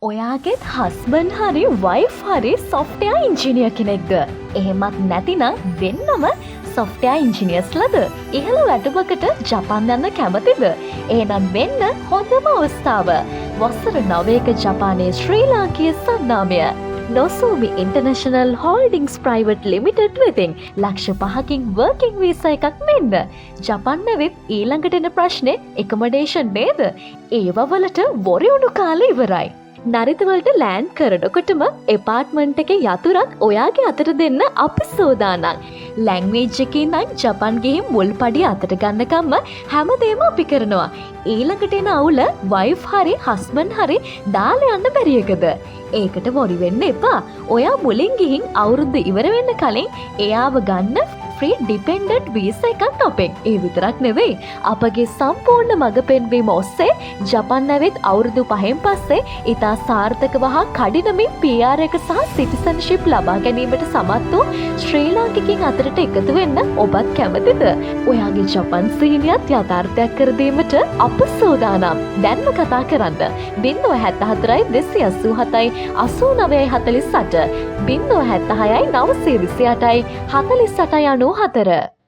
ඔයාගෙත් husband හරි wife හරි සොෆ්ටයා engineer කෙනෙක්ද? එහෙමත් නැතිනම් දෙන්නම සොෆ්ටයා ඉංජිනියර්ස්ලද? ඉහළ වැටුපකට ජපාන් යන්න කැමතිද? එහෙනම් මෙන්න හොඳම අවස්ථාව. වසර 9ක ජපානයේ ශ්‍රී ලාංකීය සන්නාමය නොසූමි ඉන්ටර්නැෂනල් හෝල්ඩිංග්ස් ප්‍රයිවට් ලිමිටඩ් වෙතින් ලක්ෂ 5කින් වර්කින් වීසා එකක් මෙන්න. ජපාන් නැවෙත් ඊළඟට එන ප්‍රශ්නේ එකමඩේෂන් නේද? ඒව වලට වොරිඋණු කාලේ ඉවරයි. නරිතවලට ලෑන්ඩ් කරනකොටම එපාර්ට්මන්ට් එකේ යතුරක් ඔයාගේ අතට දෙන්න අපි සෝදානම්. ලැන්ග්වේජ් එකේ නම් ජපාන් ගිහින් මුල් පඩිය අතට ගන්නකම්ම හැමදේම අපි කරනවා. ඊළඟට එන අවුල වයිෆ් හරි හස්බන්ඩ් හරි දාලා යන්න බැරි එකද? ඒකට වොරි වෙන්න එපා. ඔයා මුලින් ගිහින් අවුරුද්ද ඉවර වෙන්න කලින් එයාව ගන්න ෆ්‍රී ඩිපෙන්ඩන්ට් වීසා එකක් අපෙන්. ඒ විතරක් නෙවෙයි. අපගේ සම්පූර්ණ මඟ පෙන්වීම ඔස්සේ ජපාන් නැවෙත් අවුරුදු 5න් පස්සේ ඉතා සාර්ථකව හා කඩිනමින් PR එක සහ සිටිසන්ෂිප් ලබා ගැනීමට සමත් වූ ශ්‍රී ලාංකිකයින් අතරට එකතු වෙන්න ඔබත් කැමතිද? ඔයාගේ ජපාන් සිහිනයත් යථාර්ථයක් කර දීමට අප සූදානම්. දැන්ම කතා කරන්න 074 287 89 48 076 928 48 94.